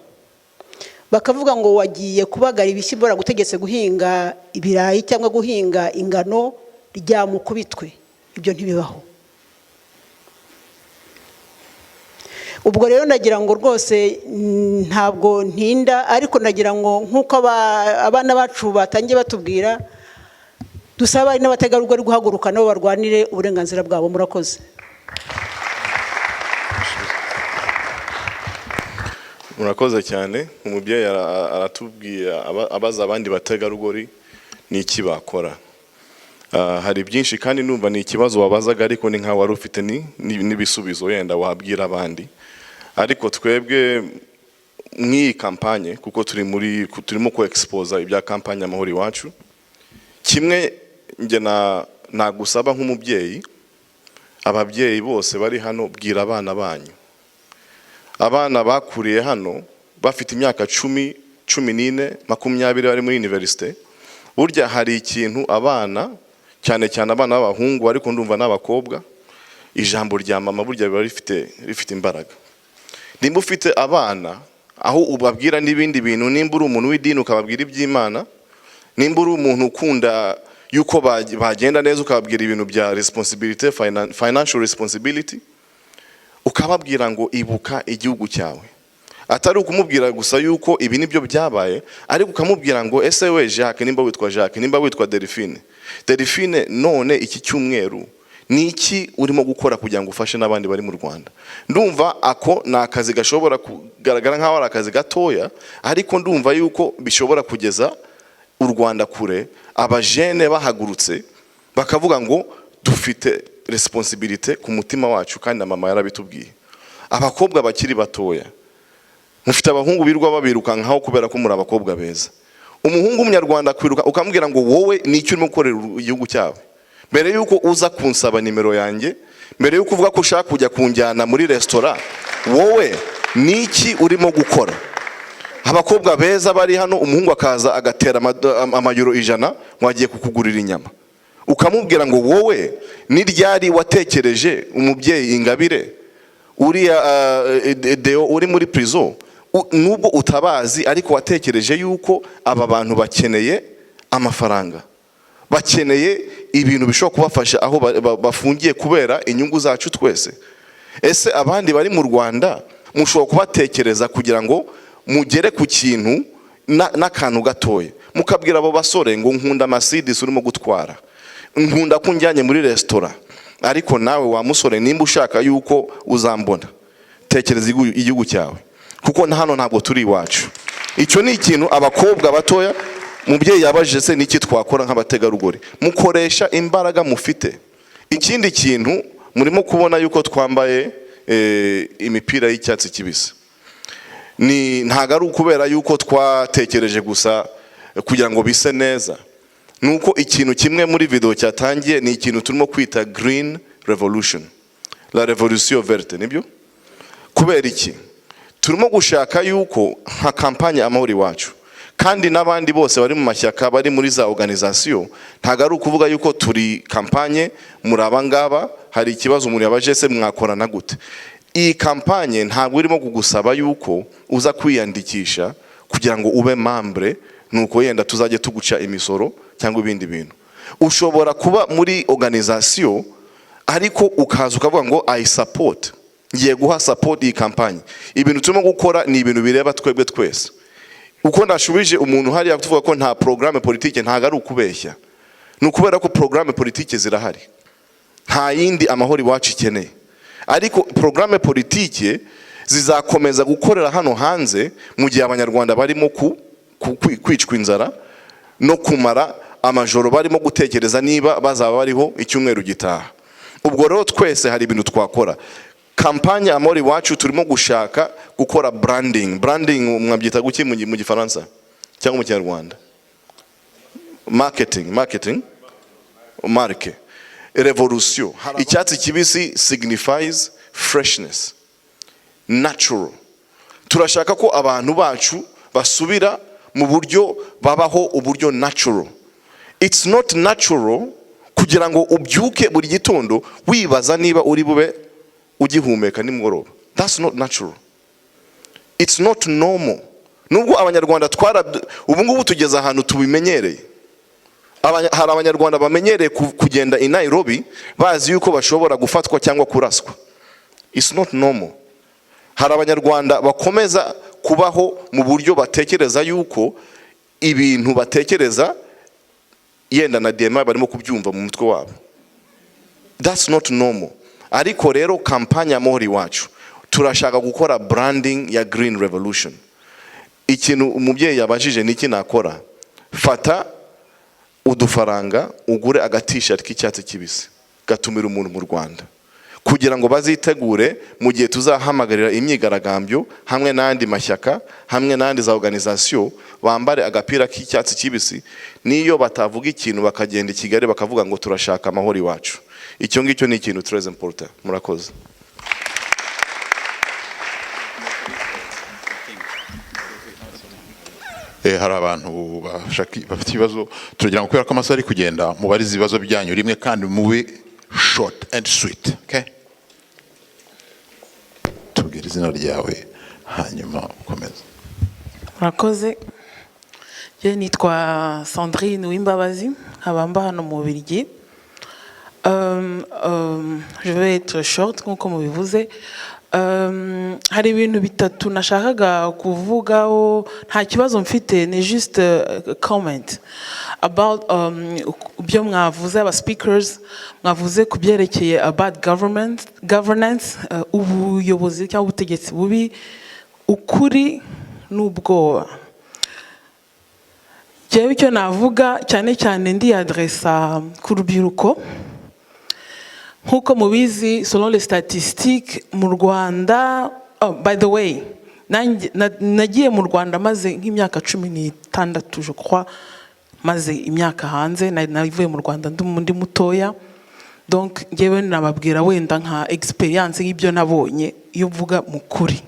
Bakavuga ngo wagiye kubagara ibishyimbo, gutegetse guhinga ibirayi cyangwa guhinga ingano, ryamukubitwe. Ibyo ntibibaho. Ubwo rero ndagira ngo rwose ntabwo ntinda, ariko ndagira ngo nkuko abana bacu batangiye batubwira, dusaba n'abategarugori guhaguruka nabo barwanire uburenganzira bwabo. Murakoze. Murakoze cyane. Umubyeyi aratubwira, abaza abandi bategarugori n'iki bakora. Hari byinshi kandi numva ni ikibazo wabazaga, ariko ni nka wari ufite n'ibisubizo yenda wabwira abandi. Ariko twebwe nk'iyi kampanye, kuko turimo ku expose ibya kampanye Amahoro Iwacu, kimwe nge nagusaba nk'umubyeyi, ababyeyi bose bari hano, bwira abana banyu. Abana bakuriye hano bafite imyaka 10, 14, 20 bari muri universite. Burya hari ikintu abana, cyane cyane abana b'abahungu ariko ndumva n'abakobwa, ijambo rya mama burya biba rifite imbaraga. Nimba ufite abana aho ubabwira n'ibindi bintu, nimba uri umuntu w'idini ukababwira iby'Imana, nimba uri umuntu ukunda yuko bagenda neza ukababwira ibintu bya responsibility, financial responsibility, ukababwira ngo ibuka igihugu cyawe. Atari ukumubwira gusa yuko ibi nibyo byabaye, ariko ukamubwira ngo ese we Jacques, nimba witwa Jacques, nimba witwa Delphine, none iki cyumweru ni iki urimo gukora kugira ngo ufashe n'abandi bari mu Rwanda? Ndumva ako ni akazi gashobora kugaragara nk'aho ari akazi gatoya, ariko ndumva yuko bishobora kugeza u Rwanda kure, abajene bahagurutse bakavuga ngo dufite responsibility ku mutima wacu, kandi na mama yarabitubwiye. Abakobwa bakiri batoya, mufite abahungu birwa babiruka nkaho kubera ko muri abakobwa beza. Umuhungu w'umunyarwanda kwiruka ukamubwira ngo wowe ni icyo urimo gukorera igihugu cyawe. Mbere yuko uza kunsaba nimero yanjye, mbere yuko uvuga ko ushaka kujya kunjyana muri restaurant, wowe ni iki urimo gukora? Abakobwa beza bari hano, umuhungu akaza agatera amayero 100 wagiye kukugurira inyama. Ukamubwira ngo wowe ni ryari watekereje umubyeyi Ingabire uriya Deo uri muri prison, nubwo utabazi ariko watekereje yuko aba bantu bakeneye amafaranga, bakeneye ibintu bishobora kubafasha aho bafungiye kubera inyungu zacu twese. Ese abandi bari mu Rwanda mushobora kubatekereza kugira ngo mugere ku kintu n'akantu gatoya, mukabwira abo basore ngo nkunda Mercedes urimo gutwara, nkunda ko njyanye muri restaurant, ariko nawe wa musore nimba ushaka yuko uzambona, tekereza igihugu cyawe, kuko hano ntabwo turi iwacu. Icyo ni ikintu abakobwa batoya, mubyeyi yabajije se niki twakora nk'abategarugori, mukoresha imbaraga mufite. Ikindi kintu murimo kubona yuko twambaye imipira y'icyatsi kibisi, ni ntago ari ukubera yuko twatekereje gusa kugira ngo bise neza, nuko ikintu kimwe muri video cyatangiye ni ikintu turimo kwita green revolution, la revolution verte. Nibyo kubera iki turimo gushaka yuko nka kampanye Amahoro Iwacu kandi n'abandi bose bari mu mashyaka bari muri za organisation, ntago ari ukuvuga yuko turi kampanye muri abangaba. Hari ikibazo umuntu yabaje se mwakorana gute? Iyi kampanye ntabwo irimo kugusaba yuko uza kwiyandikisha kugira ngo ube membre nuko yenda tuzajye tuguca imisoro cyangwa ibindi bintu. Ushobora kuba muri organisation ariko ukaza ukavuga ngo I support, ngiye guha support iyi kampanye. Ibintu turimo gukora ni ibintu bireba twebwe twese. Uko ndashubije umuntu hari yavuga ko nta programme politique, ntago ari ukubeshya, nukubera ko programme politique zirahari. Nta yindi Amahoro Iwacu ikeneye, ariko programme politique zizakomeza gukorera hano hanze mu gihe abanyarwanda barimo kwicwa inzara no kumara amajoro barimo gutekereza niba bazaba bariho icyumweru gitaha. Ubwo rero twese hari ibintu twakora. Kampanye Amahoro Iwacu turimo gushaka gukora branding. Branding mwabyita guki mu Gifaransa cyangwa mu Kinyarwanda? Marketing. Marke. Revolution. Icyatsi kibisi signifies freshness, natural. Turashaka ko abantu bacu basubira mu buryo babaho uburyo natural. It's not natural kugira ngo ubyuke buri gitondo wibaza niba uri bube ugihumeka nimugoroba. That's not natural. It's not normal. Nubwo abanyarwanda ubu ngubu tugeza ahantu tubimenyereye. Hari abanyarwanda bamenyereye kugenda i Nairobi bazi yuko bashobora gufatwa cyangwa kuraswa. It's not normal. Hari abanyarwanda bakomeza kubaho mu buryo batekereza yuko ibintu batekereza yenda na DMA barimo kubyumva mu mutwe wabo. That's not normal. Ariko rero kampanye Amahoro Iwacu turashaka gukora branding ya green revolution. Ikintu umubyeyi yabajije niki nakora, fata udufaranga ugure agatisha k'icyatsi kibisi gatumira umuntu mu Rwanda, kugira ngo bazitegure mu gihe tuzahamagarira imyigaragambyo hamwe n'andi mashyaka hamwe n'andi za organisation, bambare agapira k'icyatsi kibisi, niyo batavuga ikintu bakagenda i Kigali bakavuga ngo turashaka amahoro iwacu. Icyo ngicyo ni ikintu très important. Murakoze. hari abantu bafite ibibazo, turagira ngo kubera ko amasaha ari kugenda mubarize ibibazo byanyu rimwe kandi mube short and sweet. Okay, tubwire izina ryawe hanyuma ukomeze. Murakoze. Je nitwa Sandrine Uwimbabazi, nkaba hano mu Bubiligi. Je vais être short nkuko mubivuze. Hari ibintu bitatu nashakaga kuvugaho, nta kibazo mfite, ni just comment about ibyo mwavuze aba speakers, mwavuze kubyerekeye about governance, ubuyobozi cyangwa ubutegetsi bubi, ukuri n'ubwoba. Jewe icyo navuga cyane cyane ndi adressa ku rubyiruko. Nkuko mubizi, selon les statistiques mu Rwanda, by the way, nagiye mu Rwanda maze nk'imyaka 16 je crois, maze imyaka hanze, navuye mu Rwanda ndi mutoya. Donc ngewe nababwira wenda nka experience y'ibyo nabonye iyo mvuga mu kuri.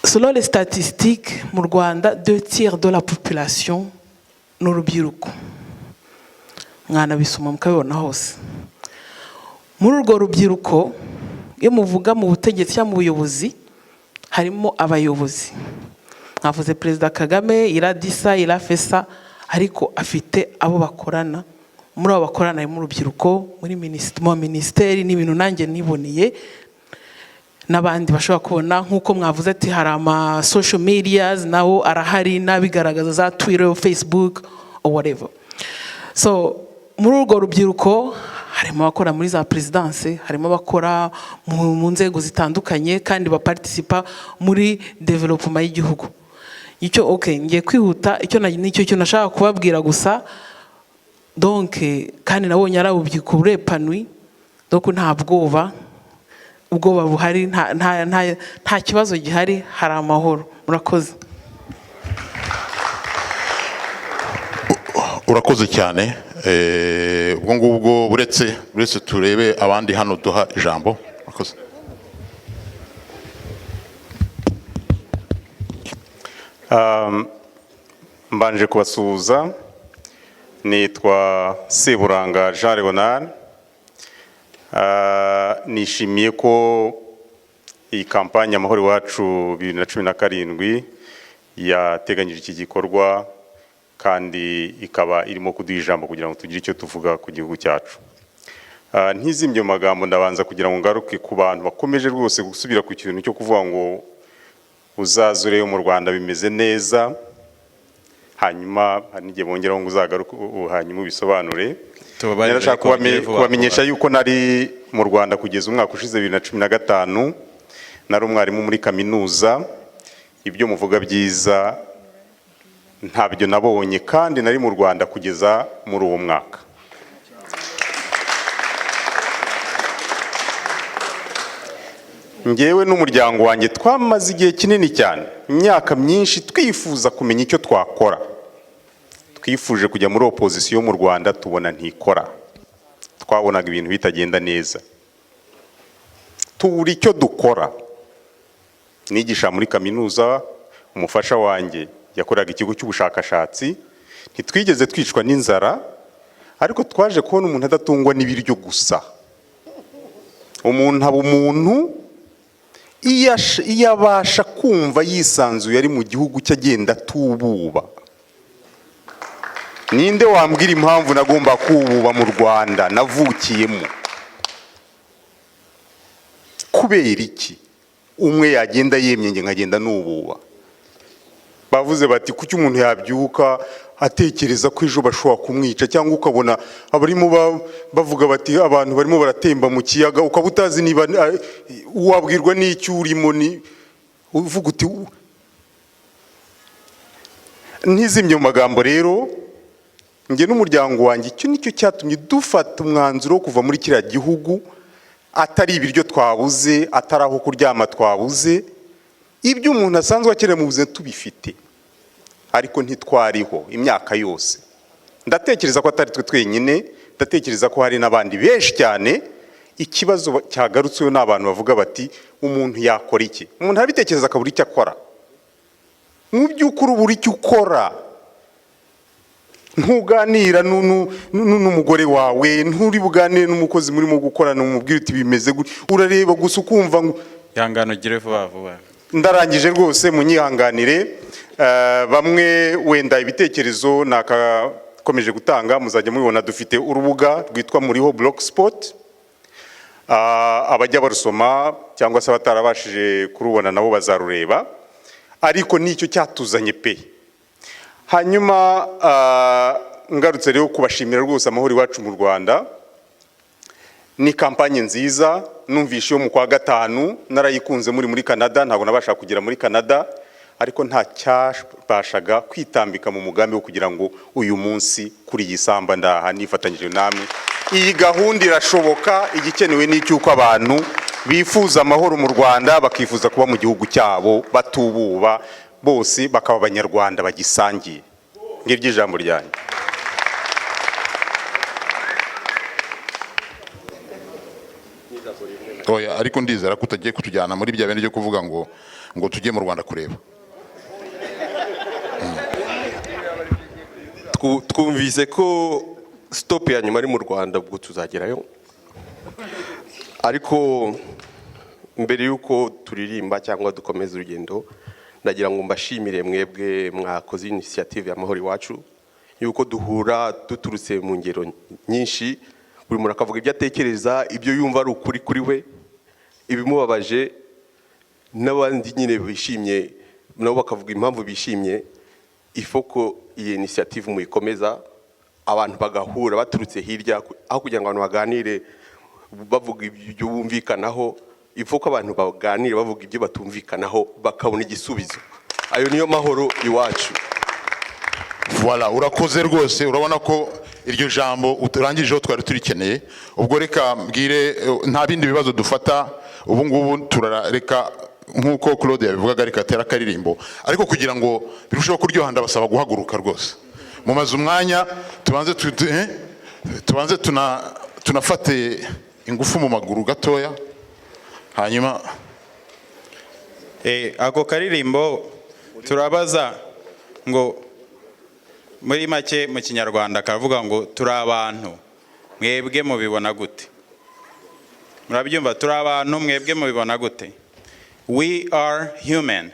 Selon les statistiques mu Rwanda, 2/3 de la population n'urubyiruko. Mwana bisoma mukabibona hose. Muri urwo rubyiruko, iyo muvuga mu butegetsi cyangwa mu buyobozi, harimo abayobozi. Mwavuze Perezida Kagame, Iradisa, Irafesa, ariko afite abo bakorana. Muri abo bakorana harimo urubyiruko, muri ministeri n'ibintu nanjye niboneye, n'abandi bashobora kubona nkuko mwavuze ati hari ama social medias nawo arahari nabigaragaza za Twitter, Facebook or whatever. So muri urwo rubyiruko harimo abakora muri za presidence, harimo abakora mu nzego zitandukanye kandi baparticipa muri development y'igihugu. Icyo okay, ngiye kwihuta, nicyo cyo nashaka kubabwira gusa. Donc kandi nabonye ari urubyiruko burepanwi, donc nta bwoba, ubwoba buhari, nta kibazo gihari, hari amahoro. Murakoze. Urakoze cyane. Ubwo ngubwo buretse turebe abandi hano duha ijambo. Urakoze. Mbanje kubasuhuza, nitwa Seburanga Jean Leonard. Nishimiye ko iyi kampanye Amahoro Iwacu 2017 yateganyije iki gikorwa kandi ikaba irimo kuduha ijambo kugira ngo tugire icyo tuvuga ku gihugu cyacu. Ntizimye mu magambo, ndabanza kugira ngo ngaruke ku bantu bakomeje rwose gusubira ku kintu cyo kuvuga ngo uzazure mu Rwanda bimeze neza, hanyuma n'igihe bongeraho ngo uzagaruke hanyuma ubisobanure. Narashaka kubamenyesha yuko nari mu Rwanda kugeza umwaka ushize 2015, nari umwarimu muri kaminuza. Ibyo muvuga byiza ntabyo nabonye, kandi nari mu Rwanda kugeza muri uwo mwaka. Ngewe n'umuryango wanjye twamaze igihe kinini cyane, imyaka myinshi, twifuza kumenya icyo twakora. Twifuje kujya muri opposition mu Rwanda, tubona ntikora. Twabonaga ibintu bitagenda neza. Tubura icyo dukora. Nigisha muri kaminuza, umufasha wanjye yakoraga ikigo cy'ubushakashatsi, ntitwigeze twicwa n'inzara, ariko twaje kubona umuntu adatungwa n'ibiryo gusa. Umuntu aba umuntu iyo abasha kumva yisanzuye ari mu gihugu cyagenda tububa. Ninde wambwira impamvu nagomba kububa mu Rwanda navukiyemo? Kubera iki umwe yagenda yemye nge nkagenda nububa? Bavuze bati kuki umuntu yabyuka atekereza ko ejo bashobora kumwica, cyangwa ukabona abarimo bavuga bati abantu barimo baratemba mu kiyaga, ukaba utazi niba wabwirwa n'icyo urimo, ni uvuga uti ntizimye mu magambo. Rero njye n'umuryango wanjye icyo nicyo cyatumye dufata umwanzuro wo kuva muri kiriya gihugu, atari ibiryo twabuze, atari aho kuryama twabuze, ibyo umuntu asanzwe akeneye mu buzima tubifite, ariko ntitwariho imyaka yose. Ndatekereza ko atari twe twenyine, ndatekereza ko hari n'abandi benshi cyane. Ikibazo cyagarutsweho n'abantu bavuga bati umuntu yakora iki? Umuntu arabitekereza akabura icyo akora. Mu by'ukuri ubura icyo ukora, ntuganira n'umugore wawe, nturi buganire n'umukozi murimo gukorana umubwire uti bimeze gutya, urareba gusa ukumva ngo ihangane ugire vuba vuba. Ndarangije rwose munyihanganire. Bamwe wenda ibitekerezo nakakomeje gutanga muzajya mubibona, dufite urubuga rwitwa Muriho Blogspot. Abajya barusoma cyangwa se abatarabashije kurubona nabo bazarureba, ariko nicyo cyatuzanye pe. Hanyuma ngarutse rero kubashimira rwose Amahoro Iwacu mu Rwanda. Ni kampanye nziza, numvishe yo mu kwa gatanu, narayikunze muri Canada, ntabwo nabasha kugera muri Canada, ariko nta cyabashaga kwitambika mu mugambi wo kugira ngo uyu munsi kuri iyi samba ndaha nifatanyije namwe. Iyi gahunda irashoboka, igikenewe n'icyuko abantu bifuza amahoro mu Rwanda, bakifuza kuba mu gihugu cyabo batububa, bose bakaba abanyarwanda bagisangiye. Ngiryo ijambo ryanjye. Oya, ariko ndizera ko utagiye kutujyana muri bya bindi byo kuvuga ngo tujye mu Rwanda kureba. Twumvise ko stop ya nyuma ari mu Rwanda, ubwo tuzagerayo. Ariko mbere yuko turirimba cyangwa dukomeza urugendo, ndagira ngo mbashimire mwebwe mwakoze initiative y'Amahoro Iwacu, yuko duhura duturutse mu ngero nyinshi, buri muntu akavuga ibyo atekereza, ibyo yumva ari ukuri kuri we, ibimubabaje, n'abandi nyine bishimye nabo bakavuga impamvu bishimye. Ifoko iyi initiative muyikomeza, abantu bagahura baturutse hirya, aho kugira ngo abantu baganire bavuga ibyo bumvikanaho, ifoko abantu baganire bavuga ibyo batumvikanaho, bakabona igisubizo. Ayo niyo Mahoro Iwacu. Voilà, urakoze rwose. Urabona ko iryo jambo uturangijeho twari turikeneye. Ubwo reka mbwire, nta bindi bibazo dufata ubu ngubu, turareka nkuko Claude yabivugaga, reka tera karirimbo, ariko kugira ngo birusheho kuryoha ndabasaba guhaguruka rwose mu mazu umwanya, tubanze tunafate ingufu mu maguru gatoya, hanyuma ako karirimbo turabaza ngo muri make mu Kinyarwanda kavuga ngo turi abantu, mwebwe mubibona gute? Murabyumva? Turi abantu, mwebwe mubibona gute? We are human.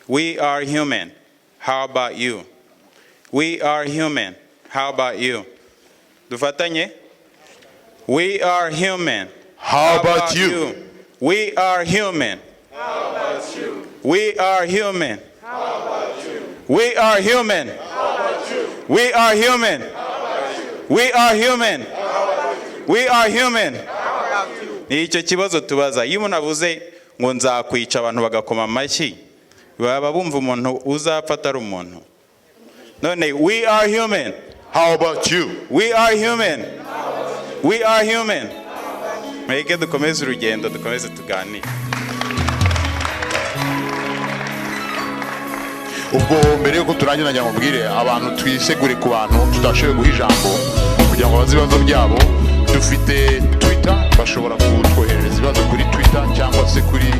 We are human. How about you? We are human. How about you? Dufatanye? We are human. How about you? We are human. How about you? We are human. How about you? We are human. How about you? We are human. How about you? We are human. How about you? We are human. How about you? Ni icyo kibazo tubaza. Iyo umuntu avuze ngo nzakwica abantu bagakoma amashyi, baba bumva umuntu uzapfa atari umuntu. None we are human. How about you? We are human. We are human. Mwege dukomeze urugendo, dukomeze tuganire. Ubwo mbere yuko turangira njya mubwire abantu twisegure ku bantu tutashoboye guha ijambo kugira ngo bazi ibibazo byabo. Dufite Twitter, bashobora kutwoherereza ibibazo kuri Twitter cyangwa se kuri